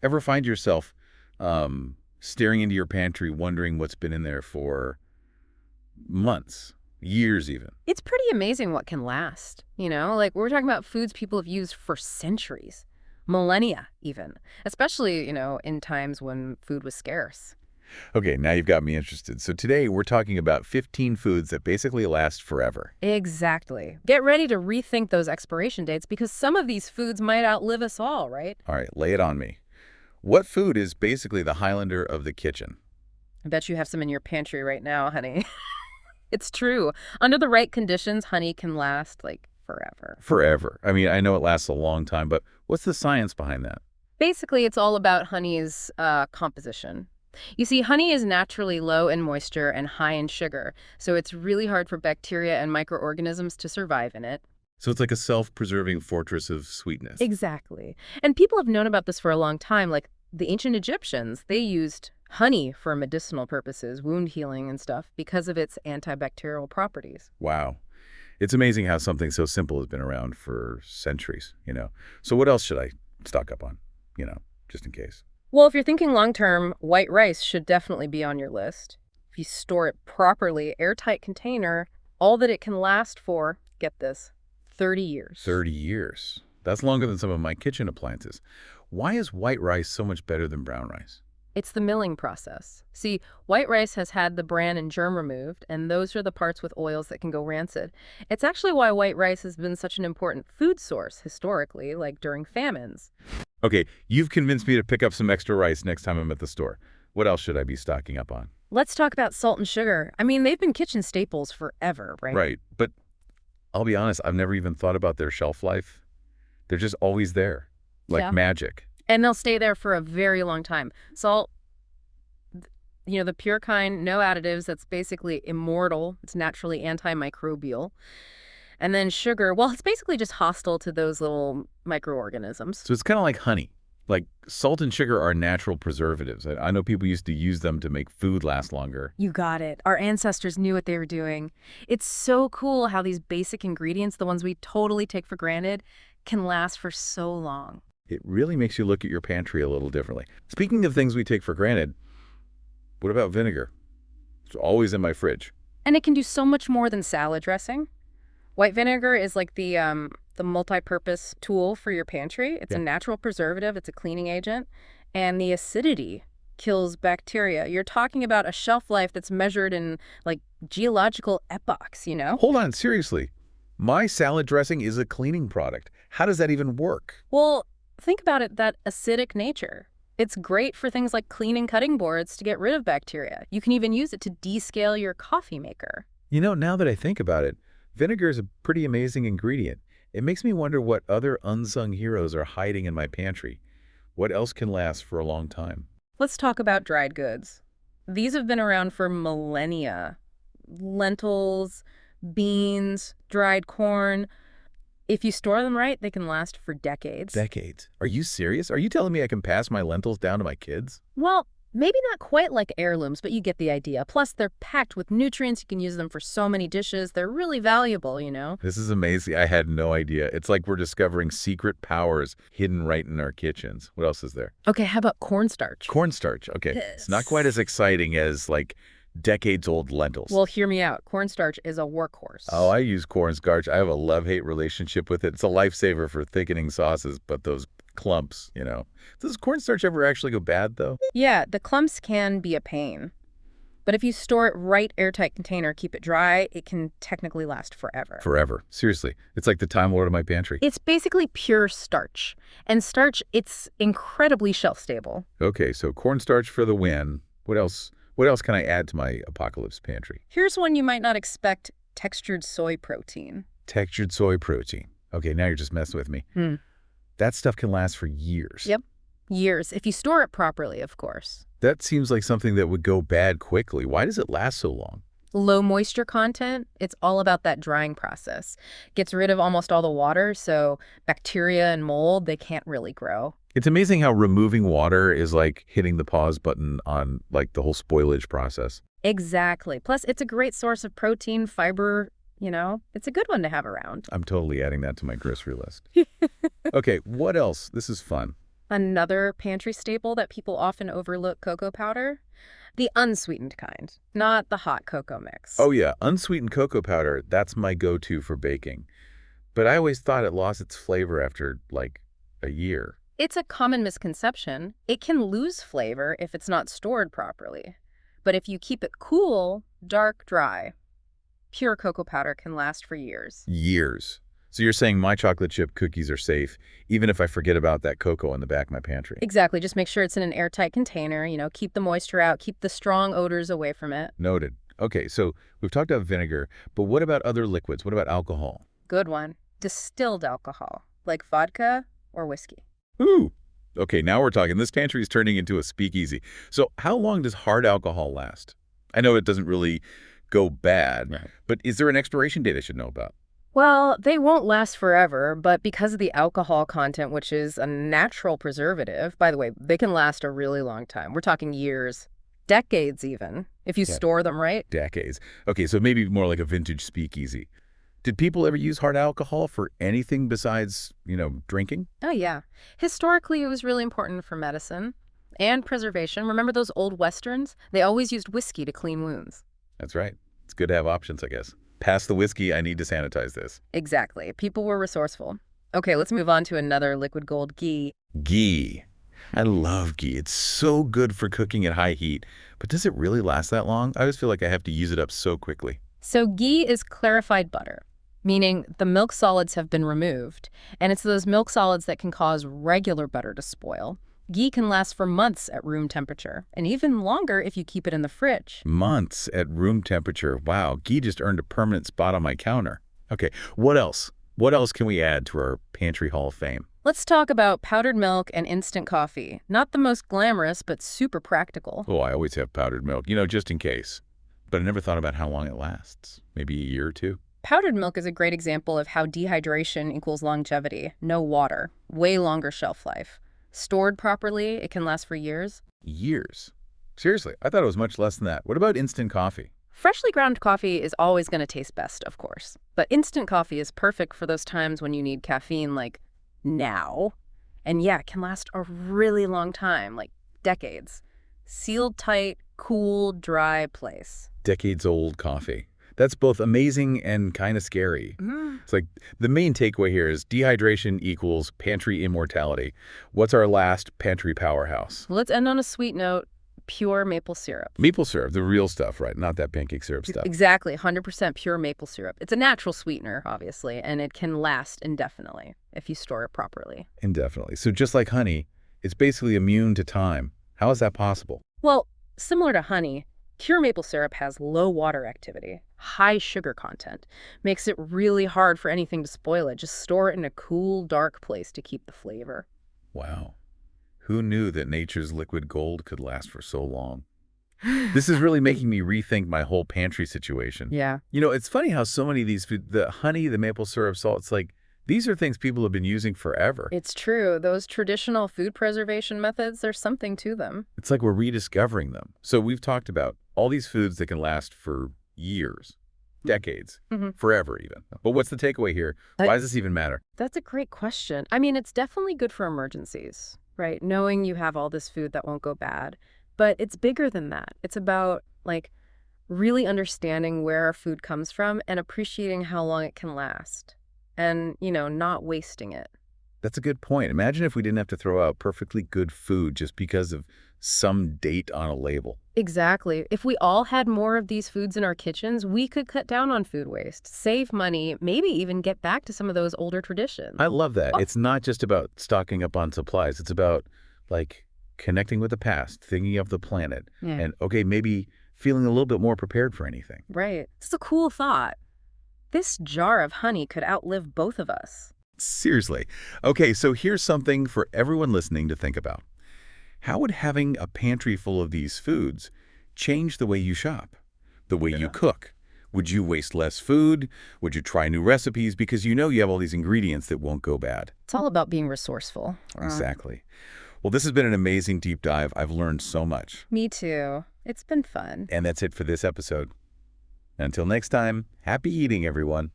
Ever find yourself staring into your pantry wondering what's been in there for months, years even? It's pretty amazing what can last, Like, we're talking about foods people have used for centuries, millennia even, especially, in times when food was scarce. Okay, now you've got me interested. So today we're talking about 15 foods that basically last forever. Exactly. Get ready to rethink those expiration dates because some of these foods might outlive us all, right? All right, lay it on me. What food is basically the Highlander of the kitchen? I bet you have some in your pantry right now, honey. It's true. Under the right conditions, honey can last, like, forever. Forever. I mean, I know it lasts a long time, but what's the science behind that? Basically, it's all about honey's composition. You see, honey is naturally low in moisture and high in sugar, so it's really hard for bacteria and microorganisms to survive in it. So it's like a self-preserving fortress of sweetness. Exactly. And people have known about this for a long time. Like the ancient Egyptians, they used honey for medicinal purposes, wound healing and stuff, because of its antibacterial properties. Wow. It's amazing how something so simple has been around for centuries. So what else should I stock up on, just in case? Well, if you're thinking long-term, white rice should definitely be on your list. If you store it properly, airtight container, all that it can last for, get this, 30 years. 30 years. That's longer than some of my kitchen appliances. Why is white rice so much better than brown rice? It's the milling process. See, white rice has had the bran and germ removed, and those are the parts with oils that can go rancid. It's actually why white rice has been such an important food source historically, like during famines. Okay, you've convinced me to pick up some extra rice next time I'm at the store. What else should I be stocking up on? Let's talk about salt and sugar. I mean, they've been kitchen staples forever, right? Right, but I'll be honest, I've never even thought about their shelf life. They're just always there, like Yeah. magic. And they'll stay there for a very long time. Salt, the pure kind, no additives, that's basically immortal. It's naturally antimicrobial. And then sugar, well, it's basically just hostile to those little microorganisms. So it's kind of like honey. Like salt and sugar are natural preservatives. I know people used to use them to make food last longer. You got it. Our ancestors knew what they were doing. It's so cool how these basic ingredients, the ones we totally take for granted, can last for so long. It really makes you look at your pantry a little differently. Speaking of things we take for granted, what about vinegar? It's always in my fridge. And it can do so much more than salad dressing. White vinegar is like the multi-purpose tool for your pantry. It's Yeah. a natural preservative. It's a cleaning agent. And the acidity kills bacteria. You're talking about a shelf life that's measured in, like, geological epochs. Hold on, seriously. My salad dressing is a cleaning product. How does that even work? Well, think about it, that acidic nature. It's great for things like cleaning cutting boards to get rid of bacteria. You can even use it to descale your coffee maker. Now that I think about it, vinegar is a pretty amazing ingredient. It makes me wonder what other unsung heroes are hiding in my pantry. What else can last for a long time? Let's talk about dried goods. These have been around for millennia. Lentils, beans, dried corn. If you store them right, they can last for decades. Decades. Are you serious? Are you telling me I can pass my lentils down to my kids? Well, maybe not quite like heirlooms, but you get the idea. Plus, they're packed with nutrients. You can use them for so many dishes. They're really valuable. This is amazing. I had no idea. It's like we're discovering secret powers hidden right in our kitchens. What else is there? Okay, how about cornstarch? Cornstarch. Okay. It's not quite as exciting as like decades-old lentils. Well, hear me out. Cornstarch is a workhorse. Oh, I use cornstarch. I have a love-hate relationship with it. It's a lifesaver for thickening sauces, but those clumps. Does cornstarch ever actually go bad, though? Yeah, the clumps can be a pain. But if you store it right, airtight container, keep it dry, it can technically last forever. Forever. Seriously. It's like the Time Lord of my pantry. It's basically pure starch. And starch, it's incredibly shelf-stable. Okay, so cornstarch for the win. What else? What else can I add to my apocalypse pantry? Here's one you might not expect: textured soy protein. Textured soy protein. Okay, now you're just messing with me. That stuff can last for years. Yep. Years, if you store it properly, of course. That seems like something that would go bad quickly. Why does it last so long? Low moisture content, it's all about that drying process. Gets rid of almost all the water, so bacteria and mold, they can't really grow. It's amazing how removing water is like hitting the pause button on like the whole spoilage process. Exactly. Plus, it's a great source of protein, fiber, It's a good one to have around. I'm totally adding that to my grocery list. Okay, what else? This is fun. Another pantry staple that people often overlook, cocoa powder. The unsweetened kind, not the hot cocoa mix. Oh yeah, unsweetened cocoa powder, that's my go-to for baking. But I always thought it lost its flavor after, like, a year. It's a common misconception. It can lose flavor if it's not stored properly. But if you keep it cool, dark, dry, pure cocoa powder can last for years. Years. So you're saying my chocolate chip cookies are safe, even if I forget about that cocoa in the back of my pantry? Exactly. Just make sure it's in an airtight container, keep the moisture out, keep the strong odors away from it. Noted. Okay, so we've talked about vinegar, but what about other liquids? What about alcohol? Good one. Distilled alcohol, like vodka or whiskey. Ooh. Okay, now we're talking. This pantry is turning into a speakeasy. So how long does hard alcohol last? I know it doesn't really go bad, Right. but is there an expiration date I should know about? Well, they won't last forever, but because of the alcohol content, which is a natural preservative, by the way, they can last a really long time. We're talking years, decades even, if you Yeah. store them right. Decades. Okay, so maybe more like a vintage speakeasy. Did people ever use hard alcohol for anything besides, drinking? Oh, yeah. Historically, it was really important for medicine and preservation. Remember those old Westerns? They always used whiskey to clean wounds. That's right. It's good to have options, I guess. Pass the whiskey, I need to sanitize this. Exactly. People were resourceful. Okay, let's move on to another liquid gold, ghee. Ghee. I love ghee. It's so good for cooking at high heat. But does it really last that long? I always feel like I have to use it up so quickly. So ghee is clarified butter, meaning the milk solids have been removed, and it's those milk solids that can cause regular butter to spoil. Ghee can last for months at room temperature, and even longer if you keep it in the fridge. Months at room temperature. Wow, ghee just earned a permanent spot on my counter. Okay, what else? What else can we add to our pantry hall of fame? Let's talk about powdered milk and instant coffee. Not the most glamorous, but super practical. Oh, I always have powdered milk, just in case. But I never thought about how long it lasts. Maybe a year or two. Powdered milk is a great example of how dehydration equals longevity. No water, way longer shelf life. Stored properly, it can last for years. Years? Seriously, I thought it was much less than that. What about instant coffee? Freshly ground coffee is always going to taste best, of course. But instant coffee is perfect for those times when you need caffeine, like now. And yeah, it can last a really long time, like decades. Sealed tight, cool, dry place. Decades-old coffee. That's both amazing and kind of scary. It's like the main takeaway here is dehydration equals pantry immortality. What's our last pantry powerhouse? Let's end on a sweet note. Pure maple syrup. Maple syrup, the real stuff, right? Not that pancake syrup stuff. Exactly, 100% pure maple syrup. It's a natural sweetener, obviously, and it can last indefinitely if you store it properly. Indefinitely. So just like honey, it's basically immune to time. How is that possible? Well, similar to honey, pure maple syrup has low water activity, high sugar content. Makes it really hard for anything to spoil it. Just store it in a cool, dark place to keep the flavor. Wow. Who knew that nature's liquid gold could last for so long? This is really making me rethink my whole pantry situation. Yeah. It's funny how so many of these food, the honey, the maple syrup, salt, it's like these are things people have been using forever. It's true. Those traditional food preservation methods, there's something to them. It's like we're rediscovering them. So we've talked about all these foods that can last for years, decades, forever even. But what's the takeaway here? Why does this even matter? That's a great question. I mean, it's definitely good for emergencies, right? Knowing you have all this food that won't go bad. But it's bigger than that. It's about, really understanding where our food comes from and appreciating how long it can last. And, not wasting it. That's a good point. Imagine if we didn't have to throw out perfectly good food just because of some date on a label. Exactly. If we all had more of these foods in our kitchens, we could cut down on food waste, save money, maybe even get back to some of those older traditions. I love that. It's not just about stocking up on supplies. It's about, connecting with the past, thinking of the planet, and, maybe feeling a little bit more prepared for anything. Right. It's a cool thought. This jar of honey could outlive both of us. Seriously. Okay, so here's something for everyone listening to think about. How would having a pantry full of these foods change the way you shop, the way you cook? Would you waste less food? Would you try new recipes because you have all these ingredients that won't go bad? It's all about being resourceful. Exactly. Well, this has been an amazing deep dive. I've learned so much. Me too. It's been fun. And that's it for this episode. Until next time, happy eating, everyone.